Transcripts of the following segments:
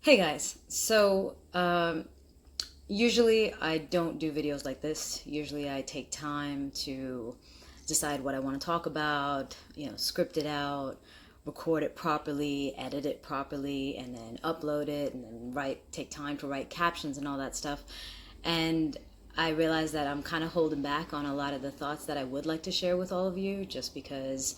Hey guys, usually I don't do videos like this. Usually I take time to decide what I want to talk about, script it out, record it properly, edit it properly, and then upload it, and then take time to write captions and all that stuff. And I realize that I'm kind of holding back on a lot of the thoughts that I would like to share with all of you just because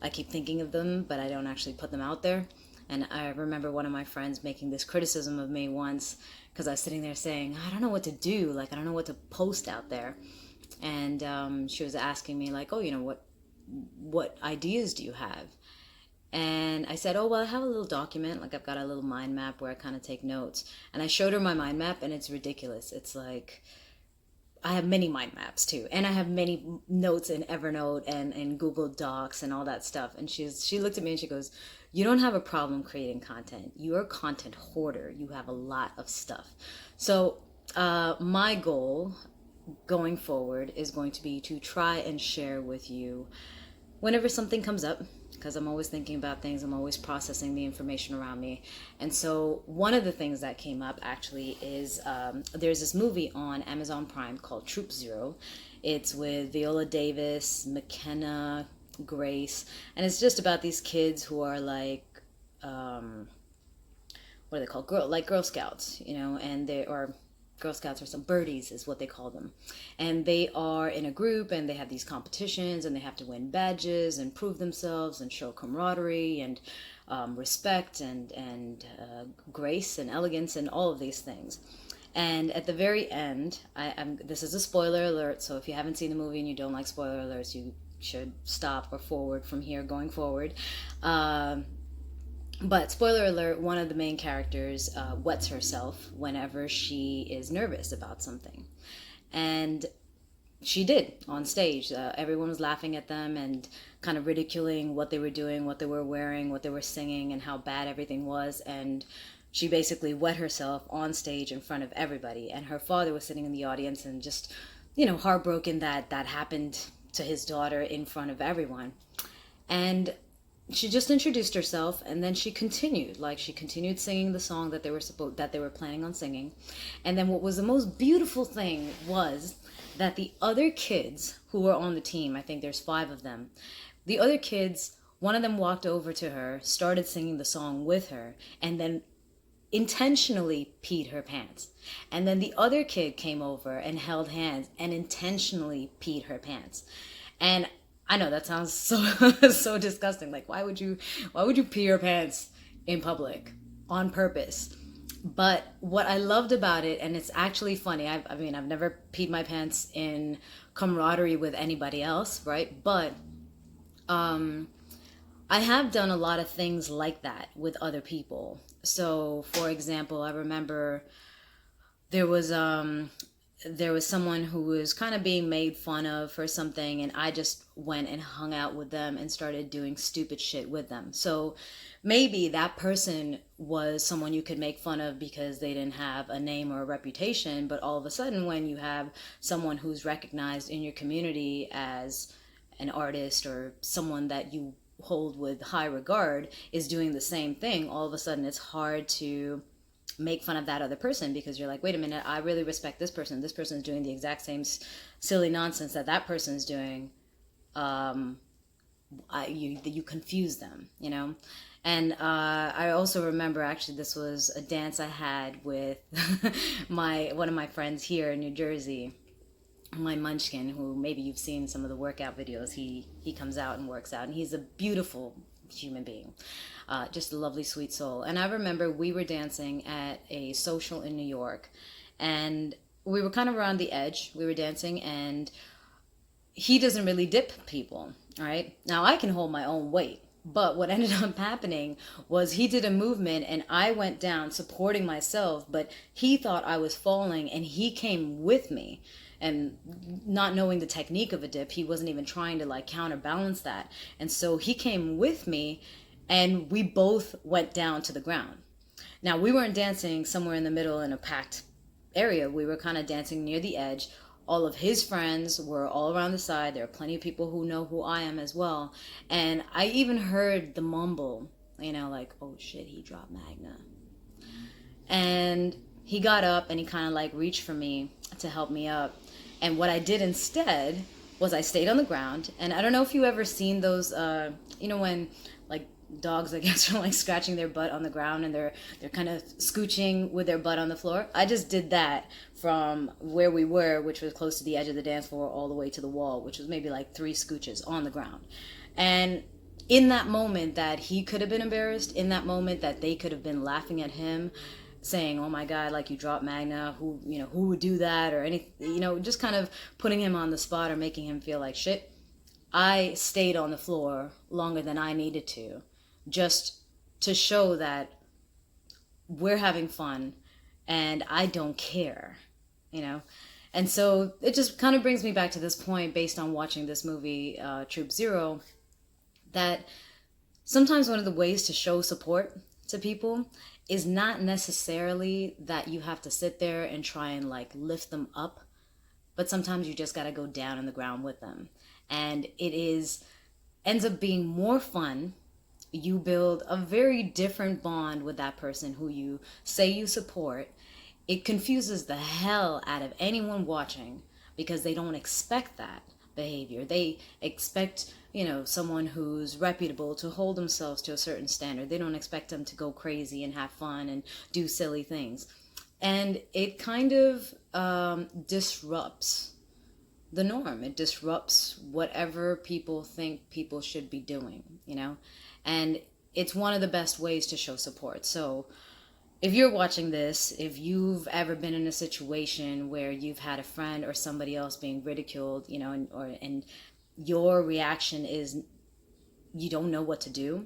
I keep thinking of them, but I don't actually put them out there. And I remember one of my friends making this criticism of me once because I was sitting there saying, I don't know what to do. Like, I don't know what to post out there. And she was asking me, like, oh, what ideas do you have? And I said, oh, well, I have a little document. Like, I've got a little mind map where I kind of take notes. And I showed her my mind map, and it's ridiculous. It's like, I have many mind maps too, and I have many notes in Evernote and Google Docs and all that stuff. And she looked at me and she goes, "You don't have a problem creating content. You're a content hoarder. You have a lot of stuff." So my goal going forward is going to be to try and share with you whenever something comes up, because I'm always thinking about things, I'm always processing the information around me. And so, one of the things that came up actually is there's this movie on Amazon Prime called Troop Zero. It's with Viola Davis, McKenna, Grace, and it's just about these kids who are like, what are they called? Girl Scouts, and they are Girl Scouts or some birdies is what they call them. And they are in a group and they have these competitions and they have to win badges and prove themselves and show camaraderie and respect and grace and elegance and all of these things. And at the very end, this is a spoiler alert, so if you haven't seen the movie and you don't like spoiler alerts, you should stop or forward from here going forward. But spoiler alert, one of the main characters wets herself whenever she is nervous about something. And she did on stage. Everyone was laughing at them and kind of ridiculing what they were doing, what they were wearing, what they were singing, and how bad everything was. And she basically wet herself on stage in front of everybody. And her father was sitting in the audience and just, heartbroken that that happened to his daughter in front of everyone. And she just introduced herself and then she continued singing the song that they were planning on singing. And then what was the most beautiful thing was that the other kids who were on the team, I think there's 5 of them, the other kids, one of them walked over to her, started singing the song with her, and then intentionally peed her pants. And then the other kid came over and held hands and intentionally peed her pants. And I know that sounds so so disgusting. Like, why would you pee your pants in public on purpose? But what I loved about it, and it's actually funny. I've never peed my pants in camaraderie with anybody else, right? But I have done a lot of things like that with other people. So, for example, I remember there was someone who was kind of being made fun of for something, and I just went and hung out with them and started doing stupid shit with them. So maybe that person was someone you could make fun of because they didn't have a name or a reputation, but all of a sudden when you have someone who's recognized in your community as an artist or someone that you hold with high regard is doing the same thing, all of a sudden it's hard to make fun of that other person because you're like, wait a minute, I really respect this person. This person is doing the exact same silly nonsense that that person is doing. You confuse them. And I also remember, actually, this was a dance I had with one of my friends here in New Jersey, my Munchkin, who maybe you've seen some of the workout videos. He comes out and works out, and he's a beautiful human being, just a lovely, sweet soul. And I remember we were dancing at a social in New York, and we were kind of around the edge. We were dancing, and he doesn't really dip people, right? Now I can hold my own weight. But what ended up happening was he did a movement and I went down supporting myself, but he thought I was falling and he came with me. And not knowing the technique of a dip, he wasn't even trying to like counterbalance that. And so he came with me and we both went down to the ground. Now we weren't dancing somewhere in the middle in a packed area. We were kind of dancing near the edge. All of his friends were all around the side. There are plenty of people who know who I am as well. And I even heard the mumble, like, oh shit, he dropped Magna. And he got up and he kind of like reached for me to help me up. And what I did instead was I stayed on the ground. And I don't know if you ever seen those, when like dogs, I guess, are like scratching their butt on the ground and they're kind of scooching with their butt on the floor. I just did that from where we were, which was close to the edge of the dance floor, all the way to the wall, which was maybe like 3 scooches on the ground. And in that moment that he could have been embarrassed, in that moment that they could have been laughing at him, saying, "Oh my God, like you dropped Magna, who would do that?" or any, just kind of putting him on the spot or making him feel like shit. I stayed on the floor longer than I needed to, just to show that we're having fun and I don't care, And so it just kind of brings me back to this point based on watching this movie, Troop Zero, that sometimes one of the ways to show support to people is not necessarily that you have to sit there and try and like lift them up, but sometimes you just got to go down on the ground with them. And ends up being more fun. You build a very different bond with that person who you say you support. It confuses the hell out of anyone watching because they don't expect that behavior. They expect, someone who's reputable to hold themselves to a certain standard. They don't expect them to go crazy and have fun and do silly things. And it kind of disrupts the norm. It disrupts whatever people think people should be doing, And it's one of the best ways to show support. So if you're watching this, if you've ever been in a situation where you've had a friend or somebody else being ridiculed, and your reaction is you don't know what to do,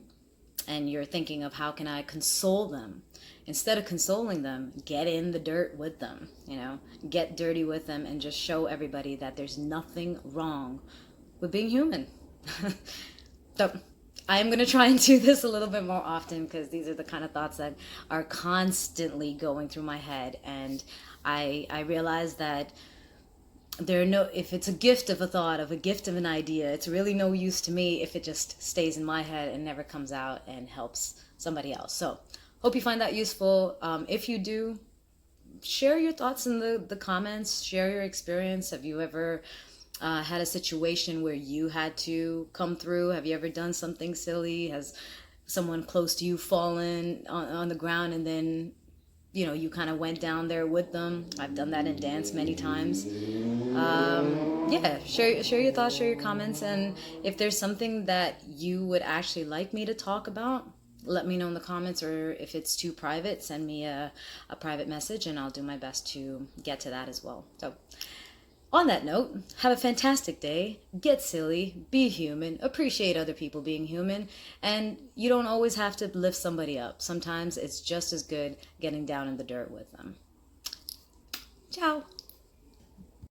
and you're thinking of how can I console them, instead of consoling them, get in the dirt with them, get dirty with them and just show everybody that there's nothing wrong with being human. So I am going to try and do this a little bit more often because these are the kind of thoughts that are constantly going through my head. And I realize that if it's a gift of a thought, of a gift of an idea, it's really no use to me if it just stays in my head and never comes out and helps somebody else. So hope you find that useful. If you do, share your thoughts in the comments, share your experience. Have you ever had a situation where you had to come through? Have you ever done something silly? Has someone close to you fallen on the ground and then you kind of went down there with them? I've done that in dance many times. Share your thoughts, share your comments, and if there's something that you would actually like me to talk about, let me know in the comments, or if it's too private, send me a private message and I'll do my best to get to that as well. So on that note, have a fantastic day, get silly, be human, appreciate other people being human, and you don't always have to lift somebody up. Sometimes it's just as good getting down in the dirt with them. Ciao.